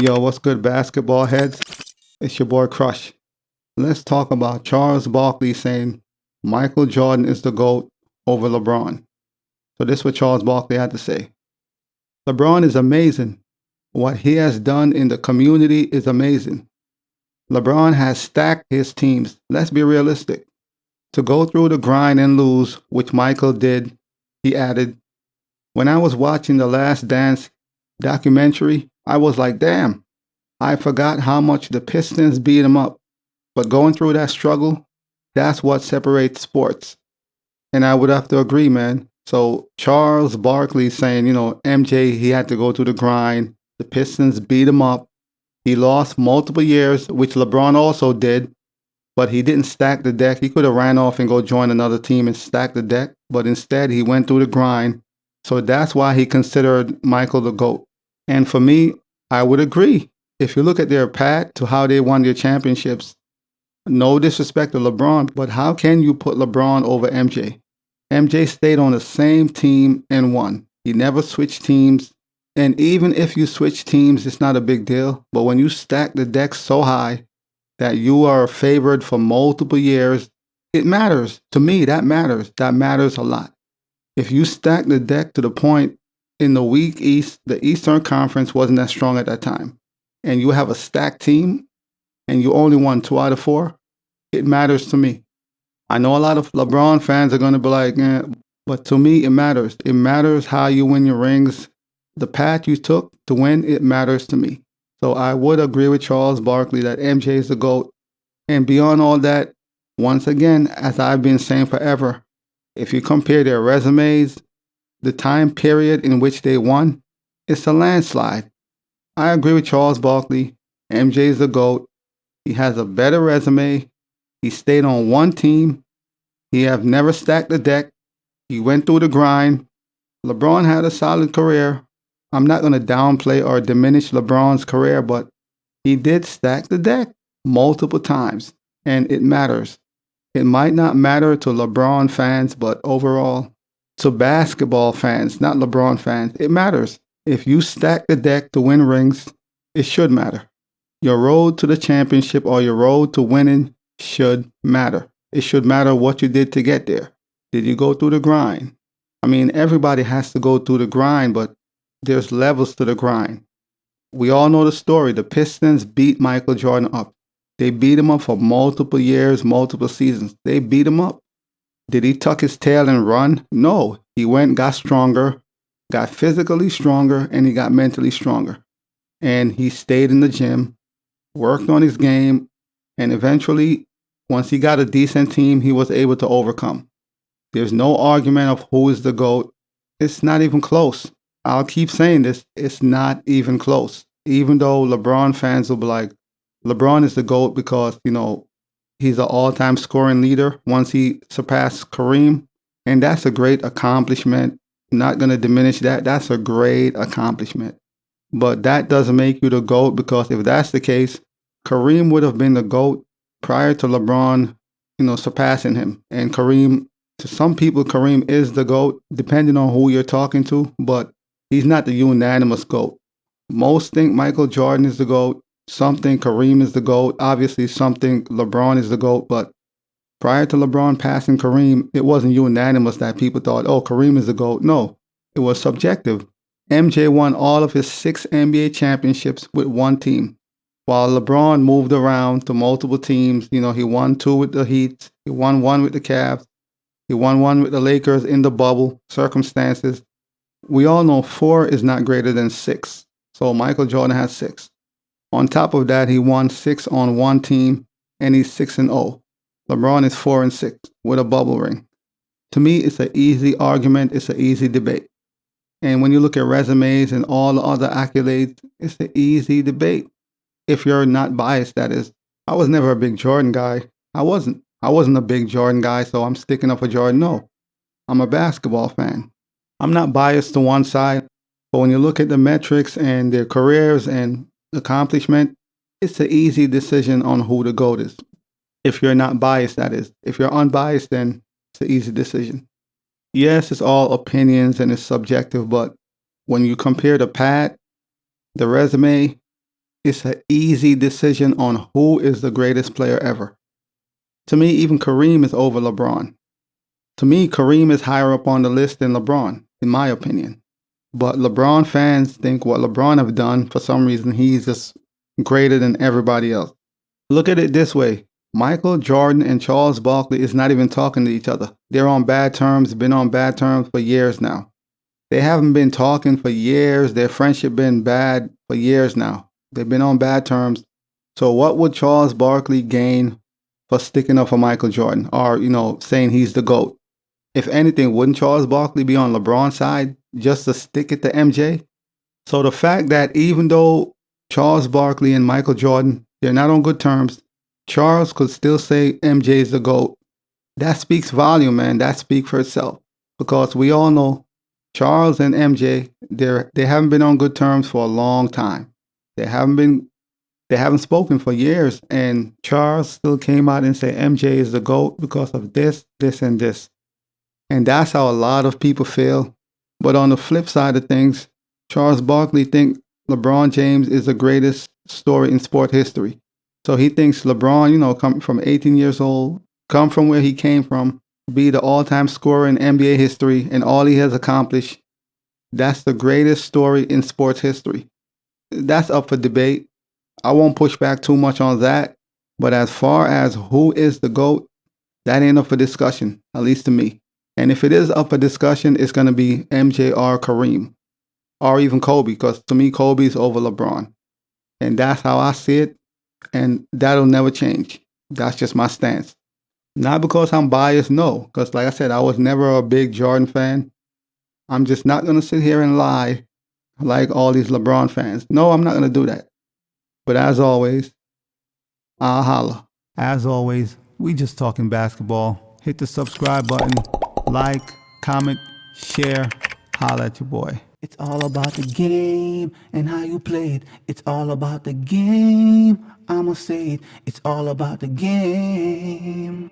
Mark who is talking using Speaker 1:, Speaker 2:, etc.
Speaker 1: Yo, what's good, basketball heads? It's your boy Crush. Let's talk about Charles Barkley saying Michael Jordan is the GOAT over LeBron. So this is what Charles Barkley had to say. LeBron is amazing. What he has done in the community is amazing. LeBron has stacked his teams. Let's be realistic. To go through the grind and lose, which Michael did, he added, when I was watching the Last Dance documentary, I was like, damn, I forgot how much the Pistons beat him up. But going through that struggle, that's what separates sports. And I would have to agree, man. So Charles Barkley saying, MJ, he had to go through the grind. The Pistons beat him up. He lost multiple years, which LeBron also did. But he didn't stack the deck. He could have ran off and go join another team and stack the deck. But instead, he went through the grind. So that's why he considered Michael the GOAT. And for me, I would agree. If you look at their path to how they won their championships, no disrespect to LeBron, but how can you put LeBron over MJ? MJ stayed on the same team and won. He never switched teams. And even if you switch teams, it's not a big deal. But when you stack the deck so high that you are favored for multiple years, it matters. To me, that matters. That matters a lot. If you stack the deck to the point in the weak East, the Eastern Conference wasn't that strong at that time, and you have a stacked team and you only won 2 out of 4, it matters to me. I know a lot of LeBron fans are going to be like, but to me, it matters. It matters how you win your rings. The path you took to win, it matters to me. So I would agree with Charles Barkley that MJ is the GOAT. And beyond all that, once again, as I've been saying forever, if you compare their resumes, the time period in which they won, it's a landslide. I agree with Charles Barkley. MJ is the GOAT. He has a better resume. He stayed on one team. He have never stacked the deck. He went through the grind. LeBron had a solid career. I'm not going to downplay or diminish LeBron's career, but he did stack the deck multiple times, and it matters. It might not matter to LeBron fans, but overall, to basketball fans, not LeBron fans, it matters. If you stack the deck to win rings, it should matter. Your road to the championship or your road to winning should matter. It should matter what you did to get there. Did you go through the grind? I mean, everybody has to go through the grind, but there's levels to the grind. We all know the story. The Pistons beat Michael Jordan up. They beat him up for multiple years, multiple seasons. They beat him up. Did he tuck his tail and run? No. He went, got stronger, got physically stronger, and he got mentally stronger. And he stayed in the gym, worked on his game, and eventually, once he got a decent team, he was able to overcome. There's no argument of who is the GOAT. It's not even close. I'll keep saying this. It's not even close. Even though LeBron fans will be like, LeBron is the GOAT because, he's an all-time scoring leader once he surpassed Kareem. And that's a great accomplishment. Not going to diminish that. That's a great accomplishment. But that doesn't make you the GOAT, because if that's the case, Kareem would have been the GOAT prior to LeBron, surpassing him. And Kareem, to some people, Kareem is the GOAT, depending on who you're talking to. But he's not the unanimous GOAT. Most think Michael Jordan is the GOAT. Some think Kareem is the GOAT. Obviously, some think LeBron is the GOAT. But prior to LeBron passing Kareem, it wasn't unanimous that people thought, oh, Kareem is the GOAT. No, it was subjective. MJ won all of his 6 NBA championships with one team, while LeBron moved around to multiple teams. He won 2 with the Heat. He won 1 with the Cavs. He won 1 with the Lakers in the bubble circumstances. We all know 4 is not greater than 6. So Michael Jordan has 6. On top of that, he won 6 on one team, and he's 6-0. LeBron is 4-6 with a bubble ring. To me, it's an easy argument. It's an easy debate. And when you look at resumes and all the other accolades, it's an easy debate. If you're not biased, that is. I was never a big Jordan guy. I wasn't a big Jordan guy, so I'm sticking up for Jordan. No, I'm a basketball fan. I'm not biased to one side, but when you look at the metrics and their careers and accomplishment, it's an easy decision on who the GOAT is. If you're not biased, that is. If you're unbiased, then it's an easy decision. Yes, it's all opinions and it's subjective, but when you compare the path, the resume, it's an easy decision on who is the greatest player ever. To me, even Kareem is over LeBron. To me, Kareem is higher up on the list than LeBron, in my opinion. But LeBron fans think what LeBron have done, for some reason, he's just greater than everybody else. Look at it this way. Michael Jordan and Charles Barkley is not even talking to each other. They're on bad terms, been on bad terms for years now. They haven't been talking for years. Their friendship been bad for years now. They've been on bad terms. So what would Charles Barkley gain for sticking up for Michael Jordan or, saying he's the GOAT? If anything, wouldn't Charles Barkley be on LeBron's side just to stick it to MJ? So the fact that even though Charles Barkley and Michael Jordan, they're not on good terms, Charles could still say MJ is the GOAT. That speaks volume, man. That speaks for itself. Because we all know Charles and MJ, they haven't been on good terms for a long time. They haven't spoken for years. And Charles still came out and said MJ is the GOAT because of this, this, and this. And that's how a lot of people feel. But on the flip side of things, Charles Barkley thinks LeBron James is the greatest story in sport history. So he thinks LeBron, come from 18 years old, come from where he came from, be the all-time scorer in NBA history, and all he has accomplished. That's the greatest story in sports history. That's up for debate. I won't push back too much on that. But as far as who is the GOAT, that ain't up for discussion, at least to me. And if it is up for discussion, it's going to be MJ or Kareem or even Kobe, because to me, Kobe's over LeBron. And that's how I see it. And that'll never change. That's just my stance. Not because I'm biased, no. Because like I said, I was never a big Jordan fan. I'm just not going to sit here and lie like all these LeBron fans. No, I'm not going to do that. But as always, I'll holla. As always, we just talking basketball. Hit the subscribe button. Like, comment, share, holla at your boy.
Speaker 2: It's all about the game and how you play it. It's all about the game. I'ma say it. It's all about the game.